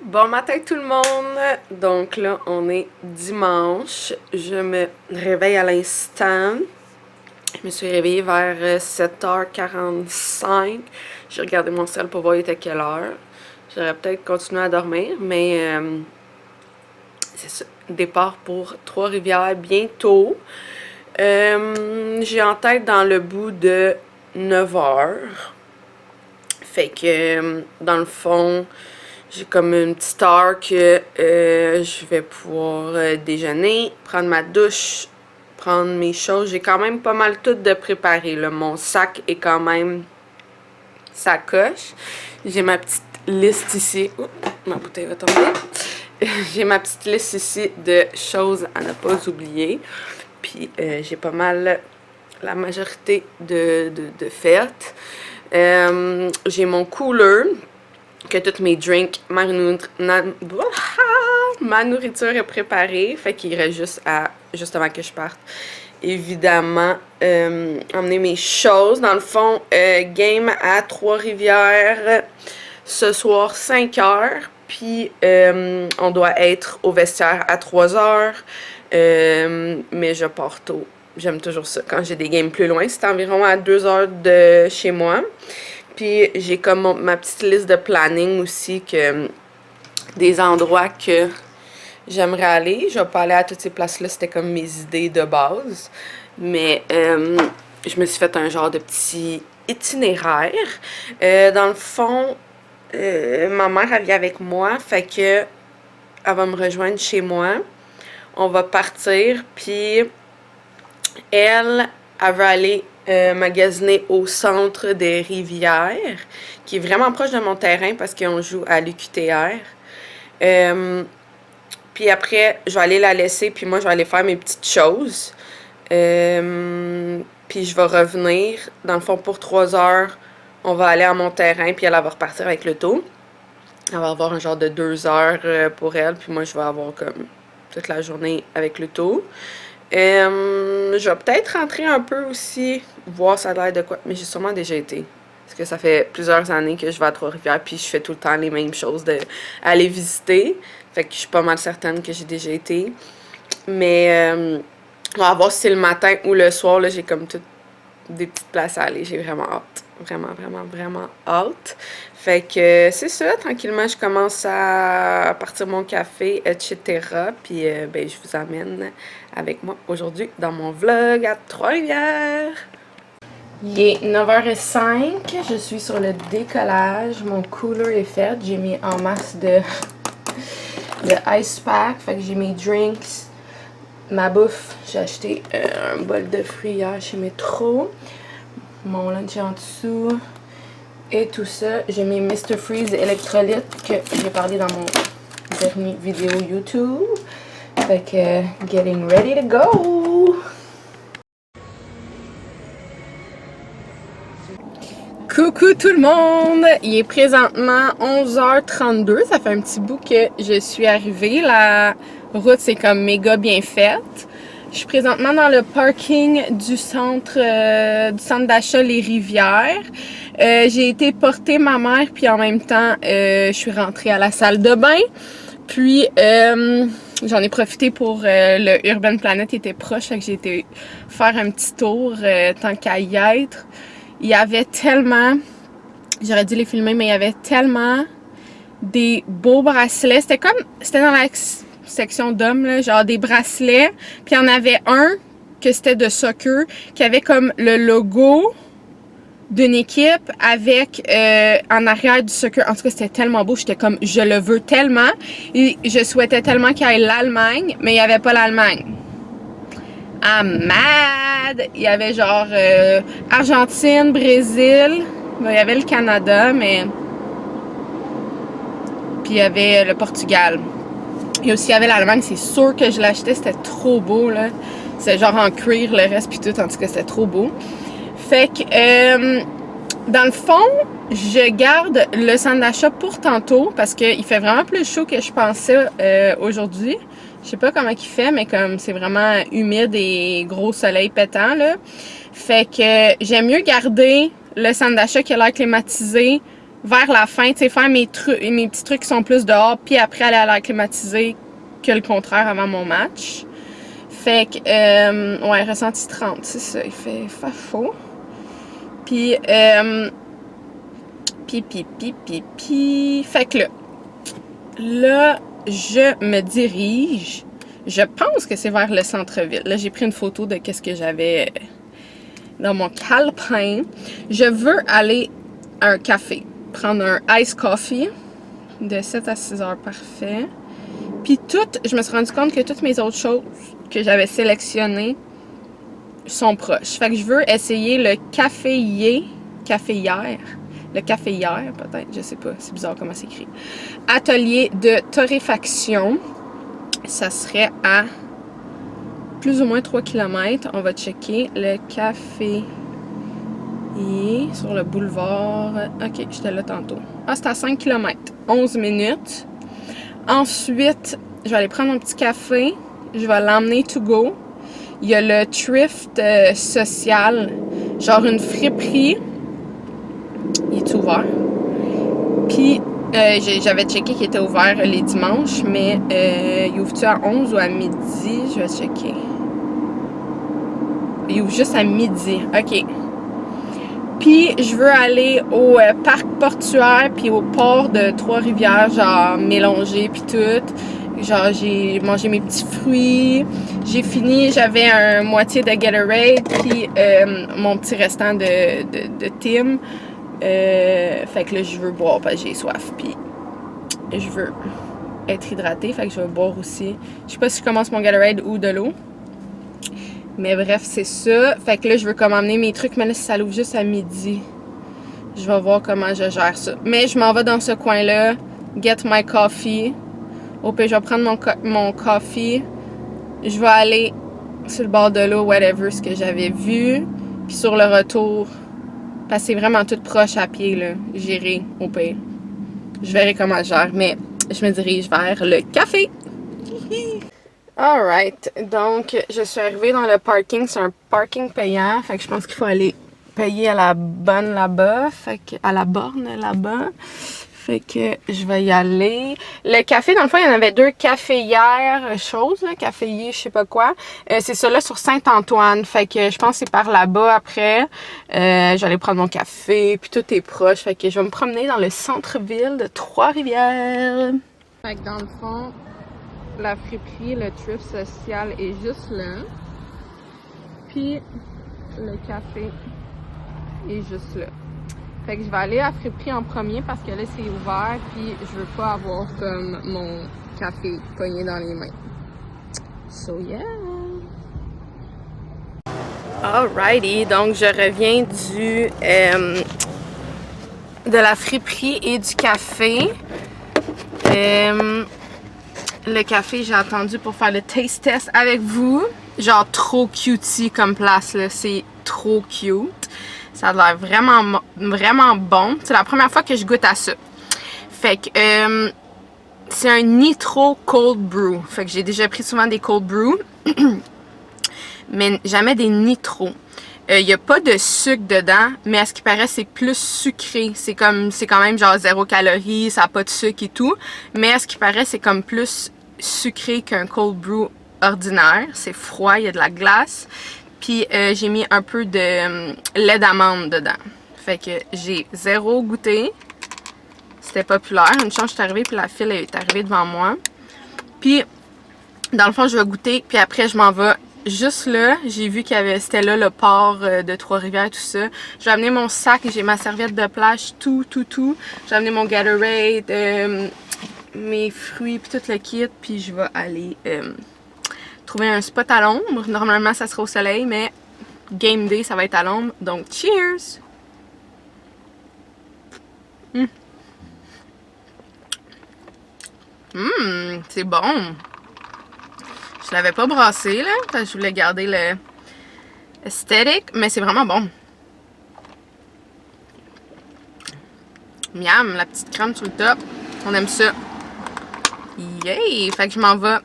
Bon matin tout le monde! Donc là, on est dimanche. Je me réveille à l'instant. Je me suis réveillée vers 7h45. J'ai regardé mon cell pour voir il était quelle heure. J'aurais peut-être continué à dormir, mais c'est ça. Départ pour Trois-Rivières bientôt. J'ai en tête dans le bout de 9h. Fait que, dans le fond, j'ai comme une petite heure que je vais pouvoir déjeuner, prendre ma douche, prendre mes choses. J'ai quand même pas mal tout de préparé, là. Mon sac est quand même sacoche. J'ai ma petite liste ici. Oups, ma bouteille va tomber. J'ai ma petite liste ici de choses à ne pas oublier. Puis j'ai pas mal la majorité de fêtes. J'ai mon cooler que tous mes drinks, ma nourriture est préparée. Fait qu'il reste juste avant que je parte, évidemment, emmener mes choses. Dans le fond, game à Trois-Rivières ce soir 5h. Puis on doit être au vestiaire à 3h. Mais je pars tôt. J'aime toujours ça. Quand j'ai des games plus loin, c'est environ à 2h de chez moi. Puis j'ai comme ma petite liste de planning aussi, que des endroits que j'aimerais aller. Je vais pas aller à toutes ces places-là, c'était comme mes idées de base. Mais je me suis fait un genre de petit itinéraire. Dans le fond, ma mère elle vient avec moi, fait que elle va me rejoindre chez moi. On va partir, puis elle veut aller magasiner au centre des Rivières, qui est vraiment proche de mon terrain parce qu'on joue à l'UQTR. Puis après, je vais aller la laisser, puis moi, je vais aller faire mes petites choses. Puis je vais revenir. Dans le fond, pour 3h, on va aller à mon terrain, puis elle va repartir avec l'auto. Elle va avoir un genre de 2h pour elle, puis moi, je vais avoir comme toute la journée avec l'auto. Je vais peut-être rentrer un peu aussi, voir ça a l'air de quoi, mais j'ai sûrement déjà été. Parce que ça fait plusieurs années que je vais à Trois-Rivières, puis je fais tout le temps les mêmes choses, aller visiter. Fait que je suis pas mal certaine que j'ai déjà été. Mais on va voir si c'est le matin ou le soir, là, j'ai comme toutes des petites places à aller. J'ai vraiment hâte. Vraiment hâte. Fait que c'est ça, tranquillement, je commence à partir mon café, etc. Puis ben, je vous amène avec moi aujourd'hui dans mon vlog à Trois-Rivières. Il est 9h05, je suis sur le décollage, mon cooler est fait, j'ai mis en masse de ice pack, fait que j'ai mes drinks, ma bouffe, j'ai acheté un bol de fruits hier chez Metro, mon lunch en dessous et tout ça. J'ai mis Mr. Freeze électrolytes que j'ai parlé dans mon dernier vidéo YouTube. Fait que getting ready to go! Coucou tout le monde! Il est présentement 11h32. Ça fait un petit bout que je suis arrivée. La route c'est comme méga bien faite. Je suis présentement dans le parking du centre d'achat Les Rivières. J'ai été porter ma mère, puis en même temps, je suis rentrée à la salle de bain. Puis, j'en ai profité pour le Urban Planet qui était proche, fait que j'ai été faire un petit tour tant qu'à y être. Il y avait tellement, j'aurais dû les filmer, mais il y avait tellement des beaux bracelets. C'était dans la section d'hommes, là, genre des bracelets. Puis il y en avait un que c'était de soccer, qui avait comme le logo d'une équipe avec en arrière du soccer. En tout cas, c'était tellement beau. J'étais comme, je le veux tellement. Et je souhaitais tellement qu'il y ait l'Allemagne, mais il n'y avait pas l'Allemagne. I'm mad! Il y avait genre Argentine, Brésil. Il y avait le Canada, mais... Puis il y avait le Portugal. Et aussi, il y avait l'Allemagne. C'est sûr que je l'achetais. C'était trop beau, là. C'est genre en cuir, le reste, puis tout. En tout cas, c'était trop beau. Fait que, dans le fond, je garde le centre d'achat pour tantôt parce qu'il fait vraiment plus chaud que je pensais aujourd'hui. Je sais pas comment il fait, mais comme c'est vraiment humide et gros soleil pétant, là. Fait que j'aime mieux garder le centre d'achat qui a l'air climatisé vers la fin, tu sais, faire mes petits trucs qui sont plus dehors, puis après aller à l'air climatisé que le contraire avant mon match. Fait que, ouais, ressenti 30, c'est ça, il fait chaud. Puis, fait que là, je me dirige, je pense que c'est vers le centre-ville. Là, j'ai pris une photo de qu'est-ce que j'avais dans mon calepin. Je veux aller à un café, prendre un iced coffee de 7 à 6 heures, parfait. Puis je me suis rendu compte que toutes mes autres choses que j'avais sélectionnées sont proches. Fait que je veux essayer le caféière, peut-être, je sais pas, c'est bizarre comment c'est écrit. Atelier de torréfaction, ça serait à plus ou moins 3 km. On va checker le café sur le boulevard. Ok, j'étais là tantôt. Ah, c'est à 5 km, 11 minutes. Ensuite, je vais aller prendre mon petit café. Je vais l'emmener to go. Il y a le thrift social, genre une friperie. Il est ouvert. Puis, j'avais checké qu'il était ouvert les dimanches, mais il ouvre-tu à 11 ou à midi? Je vais checker. Il ouvre juste à midi. OK. Puis, je veux aller au parc portuaire puis au port de Trois-Rivières, genre mélangé puis tout. Genre, j'ai mangé mes petits fruits. J'ai fini, j'avais un moitié de Gatorade puis mon petit restant de Tim. Fait que là, je veux boire parce que j'ai soif. Puis, je veux être hydratée. Fait que je vais boire aussi. Je sais pas si je commence mon Gatorade ou de l'eau. Mais bref, c'est ça. Fait que là, je veux comme emmener mes trucs. Mais là, si ça l'ouvre juste à midi, je vais voir comment je gère ça. Mais je m'en vais dans ce coin-là. Get my coffee. Au pire, je vais prendre mon coffee. Je vais aller sur le bord de l'eau, whatever, ce que j'avais vu. Puis sur le retour, parce que c'est vraiment tout proche à pied, là. J'irai au pire. Je verrai comment je gère. Mais je me dirige vers le café. Alright, donc je suis arrivée dans le parking, c'est un parking payant, fait que je pense qu'il faut aller payer à la bonne là-bas, fait que à la borne là-bas, fait que je vais y aller. Le café, dans le fond, il y en avait 2 caféières choses, là, caféier, je sais pas quoi. C'est ça là sur Saint-Antoine, fait que je pense que c'est par là-bas après. J'allais prendre mon café, puis tout est proche, fait que je vais me promener dans le centre-ville de Trois-Rivières. Fait que dans le fond, la friperie, le thrift social est juste là. Puis le café est juste là. Fait que je vais aller à la friperie en premier parce que là c'est ouvert puis je veux pas avoir comme mon café pogné dans les mains. So yeah! Alrighty, donc je reviens de la friperie et du café. Le café, j'ai attendu pour faire le taste test avec vous. Genre trop cutie comme place, là. C'est trop cute. Ça a l'air vraiment, vraiment bon. C'est la première fois que je goûte à ça. Fait que c'est un nitro cold brew. Fait que j'ai déjà pris souvent des cold brew. Mais jamais des nitro. Il n'y a pas de sucre dedans, mais à ce qui paraît, c'est plus sucré. C'est quand même genre 0 calories, ça n'a pas de sucre et tout. Mais à ce qui paraît, c'est comme plus sucré qu'un cold brew ordinaire. C'est froid, il y a de la glace. Puis j'ai mis un peu de lait d'amande dedans. Fait que j'ai 0 goûté. C'était populaire. Une chance, je suis arrivée, puis la file est arrivée devant moi. Puis, dans le fond, je vais goûter, puis après, je m'en vais. Juste là, j'ai vu c'était là le port de Trois-Rivières, tout ça. J'ai amené mon sac, j'ai ma serviette de plage, tout. J'ai amené mon Gatorade, mes fruits, puis tout le kit. Puis je vais aller trouver un spot à l'ombre. Normalement, ça sera au soleil, mais game day, ça va être à l'ombre. Donc, cheers! C'est bon! Je l'avais pas brassé, là, parce que je voulais garder le aesthetic, mais c'est vraiment bon. Miam, la petite crème sur le top. On aime ça. Yay! Fait que je m'en vais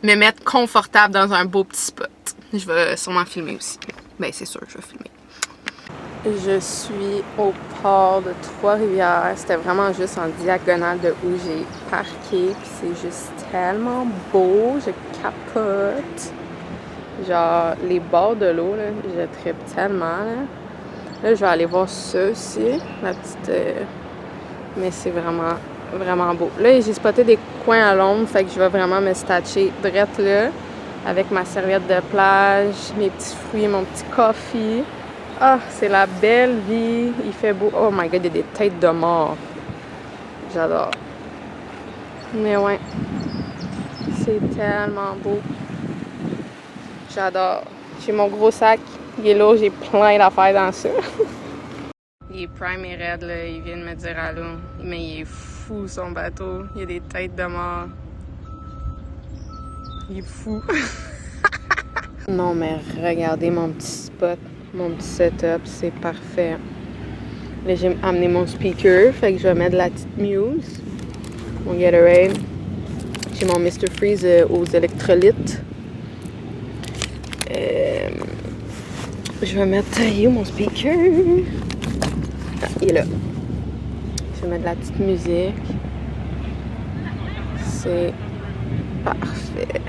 me mettre confortable dans un beau petit spot. Je vais sûrement filmer aussi. Ben, c'est sûr, je vais filmer. Je suis au port de Trois-Rivières. C'était vraiment juste en diagonale de où j'ai parqué. Puis c'est juste tellement beau. Je capote. Genre, les bords de l'eau, là, je trippe tellement. Là, je vais aller voir ça aussi. La petite... Mais c'est vraiment, vraiment beau. Là, j'ai spoté des coins à l'ombre. Fait que je vais vraiment me statcher drette là. Avec ma serviette de plage, mes petits fruits, mon petit coffee. Ah, c'est la belle vie. Il fait beau. Oh my god, il y a des têtes de mort. J'adore. Mais ouais. C'est tellement beau. J'adore. J'ai mon gros sac. Il est lourd. J'ai plein d'affaires dans ça. Il est prime et raide, là. Il vient de me dire allô. Mais il est fou, son bateau. Il y a des têtes de mort. Il est fou. Non, mais regardez mon petit spot. Mon petit setup, c'est parfait. Là, j'ai amené mon speaker, fait que je vais mettre la petite Muse, mon Gatorade. J'ai mon Mr. Freeze aux électrolytes. Je vais mettre... Où mon speaker? Ah, il est là. Je vais mettre la petite musique. C'est parfait.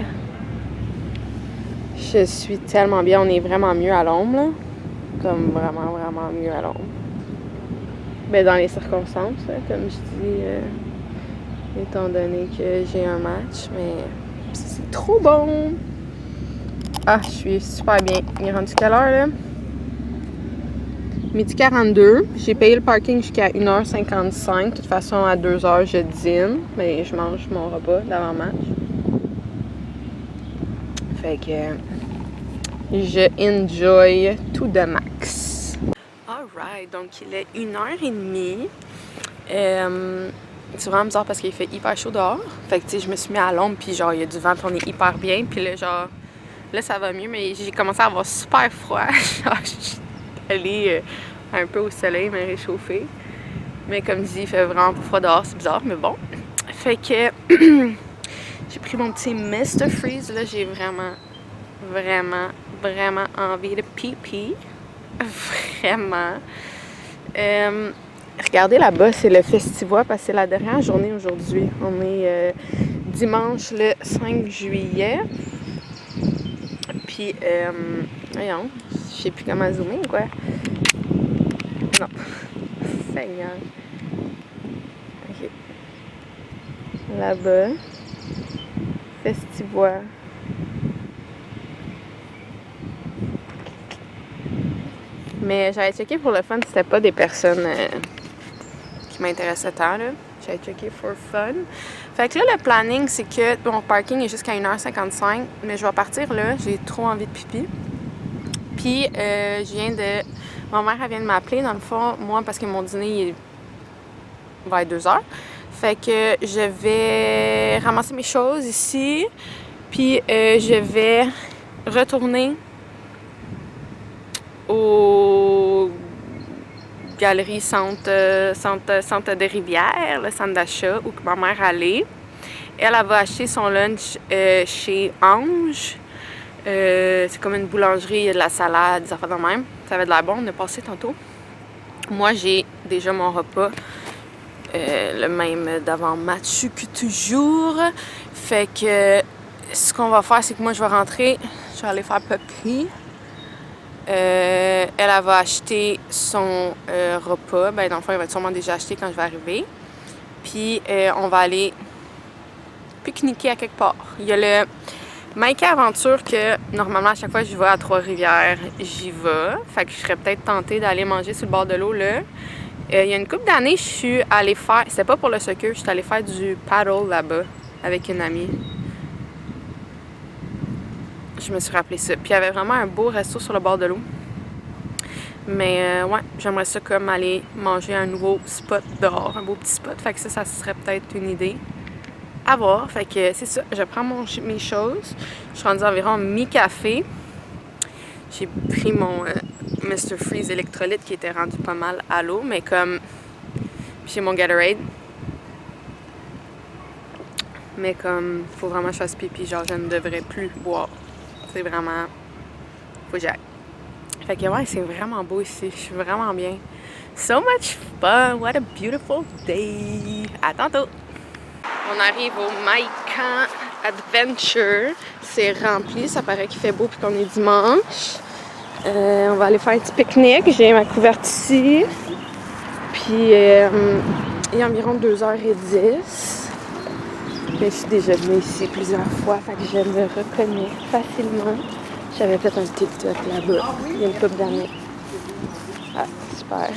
Je suis tellement bien. On est vraiment mieux à l'ombre, là. Comme vraiment, vraiment mieux à l'ombre. Ben, dans les circonstances, là, comme je dis, étant donné que j'ai un match, mais c'est trop bon! Ah, je suis super bien. Il est rendu quelle heure, là? 12h42. J'ai payé le parking jusqu'à 1h55. De toute façon, à 2h, je dîne. Mais je mange mon repas d'avant-match. Fait que je enjoy tout de max. Alright, donc il est 1h30. C'est vraiment bizarre parce qu'il fait hyper chaud dehors. Fait que tu sais, je me suis mis à l'ombre puis genre il y a du vent, on est hyper bien. Puis là, genre, là ça va mieux, mais j'ai commencé à avoir super froid. Genre, je suis allée un peu au soleil, me réchauffer. Mais comme dit, il fait vraiment froid dehors, c'est bizarre, mais bon. Fait que j'ai pris mon petit Mr. Freeze. Là, j'ai vraiment, vraiment, vraiment envie de pipi. Vraiment. Regardez là-bas, c'est le Festivois parce que c'est la dernière journée aujourd'hui. On est dimanche le 5 juillet. Puis, voyons, je sais plus comment zoomer ou quoi. Non. Seigneur. Ok. Là-bas. Festivois. Mais j'avais checké pour le fun, c'était pas des personnes qui m'intéressaient tant, là. J'avais checké for fun. Fait que là, le planning, c'est que mon parking est jusqu'à 1h55, mais je vais partir là, j'ai trop envie de pipi. Puis, je viens de... Ma mère, elle vient de m'appeler, dans le fond, moi, parce que mon dîner va être 2h. Fait que je vais ramasser mes choses ici, puis je vais retourner au Galerie Centre des Rivières, le centre d'achat où ma mère allait. Elle va acheter son lunch chez Ange. C'est comme une boulangerie, il y a de la salade, des affaires de même. Ça avait de l'air bon, on a passé tantôt. Moi, j'ai déjà mon repas, le même d'avant-match que toujours. Fait que ce qu'on va faire, c'est que moi, je vais rentrer, je vais aller faire pipi. Elle va acheter son repas. Ben, dans le fond, il va être sûrement déjà acheté quand je vais arriver. Puis, on va aller pique-niquer à quelque part. Il y a le Mickey Aventure que, normalement, à chaque fois que je vais à Trois-Rivières, j'y vais. Fait que je serais peut-être tentée d'aller manger sur le bord de l'eau, là. Il y a une couple d'années, je suis allée faire... C'était pas pour le soccer, je suis allée faire du paddle là-bas avec une amie. Je me suis rappelé ça. Puis il y avait vraiment un beau resto sur le bord de l'eau. Mais ouais, j'aimerais ça comme aller manger un nouveau spot dehors, un beau petit spot. Fait que ça serait peut-être une idée à voir. Fait que c'est ça, je prends mes choses. Je suis rendue environ mi-café. J'ai pris mon Mr. Freeze électrolyte qui était rendu pas mal à l'eau, mais comme... Puis j'ai mon Gatorade. Mais comme, faut vraiment que je fasse pipi, genre je ne devrais plus boire. C'est vraiment... Faut que j'aille. Fait que ouais, c'est vraiment beau ici. Je suis vraiment bien. So much fun! What a beautiful day! À tantôt! On arrive au Maïkan Adventure. C'est rempli, ça paraît qu'il fait beau puis qu'on est dimanche. On va aller faire un petit pique-nique. J'ai ma couverte ici. Puis il est environ 2h10. Mais je suis déjà venue ici plusieurs fois, fait que je me reconnais facilement. J'avais fait un TikTok là-bas il y a une couple d'années. Ah, super.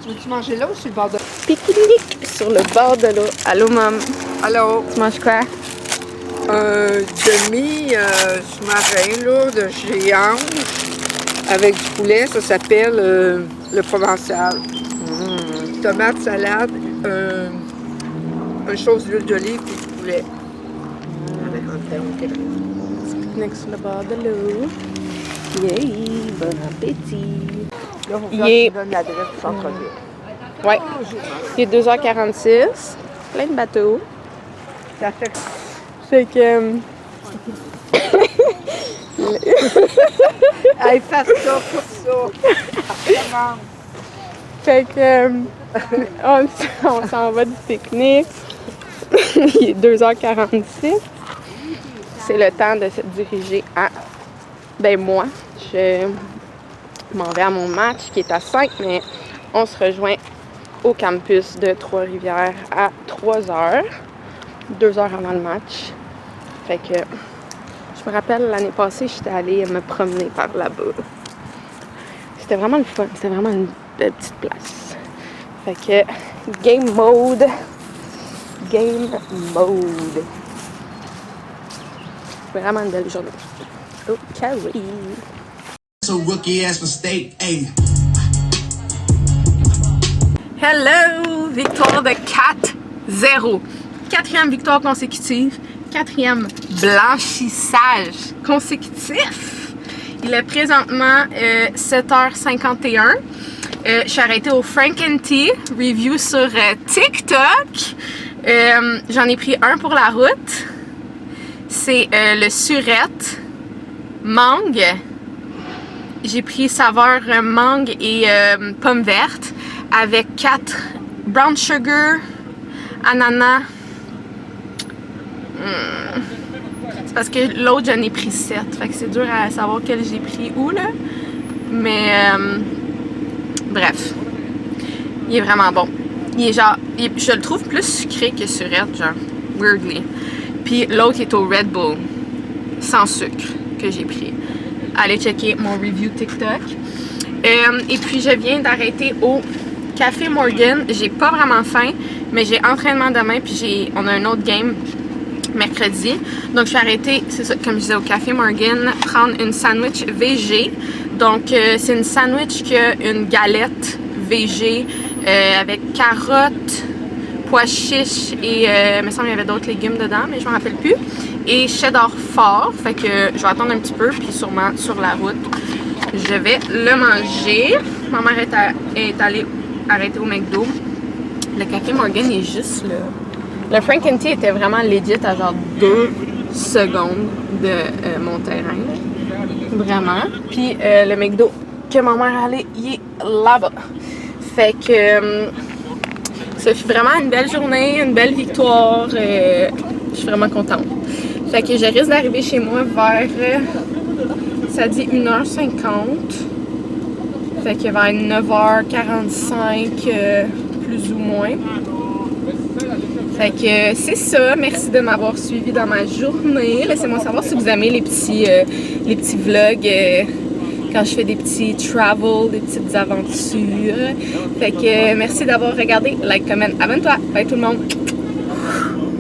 Tu veux-tu manger là ou sur le bord de l'eau? Pique-nique sur le bord de l'eau. Allô, maman. Allô? Tu manges quoi? Un demi sous-marin là, de géant avec du poulet, ça s'appelle le provençal. Tomate, salade, une chose d'huile d'olive et du poulet. Avec un Petit pique-nique sur le bord de l'eau. Yay! Bon appétit! Là, on Yeah. donne l'adresse du centre-ville. Ouais. Il est 2h46. Plein de bateaux. Ça fait Fait que... hey, fais ça pour ça. Fait que... on s'en va du pique-nique. Il est 2h46. C'est le temps de se diriger à... Ben moi, je m'en vais à mon match qui est à 5, mais on se rejoint au campus de Trois-Rivières à 3h. 2 heures avant le match. Fait que... Je me rappelle, l'année passée, j'étais allée me promener par là-bas. C'était vraiment le fun. C'était vraiment une belle petite place. Fait que, game mode. Game mode. Vraiment une belle journée. Oh, Carrie. It's a rookie ass mistake, hey. Hello! Victoire de 4-0. 4e victoire consécutive. 4e blanchissage consécutif. Il est présentement 7h51. Je suis arrêtée au Frank & Tea, review sur TikTok. J'en ai pris un pour la route. C'est le surette mangue. J'ai pris saveur mangue et pomme verte avec 4 brown sugar, ananas. C'est parce que l'autre j'en ai pris 7. Fait que c'est dur à savoir quel j'ai pris où là. Mais bref. Il est vraiment bon. Il est genre. Je le trouve plus sucré que surette, genre. Weirdly. Puis l'autre est au Red Bull. Sans sucre que j'ai pris. Allez checker mon review TikTok. Et puis je viens d'arrêter au Café Morgan. J'ai pas vraiment faim, mais j'ai entraînement demain. Puis on a un autre game mercredi. Donc je suis arrêtée, c'est ça, comme je disais, au Café Morgan, prendre une sandwich VG. Donc c'est une sandwich qui a une galette VG avec carottes, pois chiches et il me semble qu'il y avait d'autres légumes dedans, mais je m'en rappelle plus. Et cheddar fort, fait que je vais attendre un petit peu, puis sûrement sur la route, je vais le manger. Ma mère est allée arrêter au McDo. Le Café Morgan est juste là. Le Frank & Tea était vraiment legit à genre 2 secondes de mon terrain. Vraiment. Puis le McDo que ma mère allait, il est là-bas. Fait que ça fut vraiment une belle journée, une belle victoire. Je suis vraiment contente. Fait que je risque d'arriver chez moi vers, ça dit 1h50. Fait que vers 9h45, plus ou moins. Fait que c'est ça. Merci de m'avoir suivi dans ma journée. Laissez-moi savoir si vous aimez les petits vlogs quand je fais des petits travel, des petites aventures. Fait que merci d'avoir regardé. Like, comment, abonne-toi. Bye tout le monde.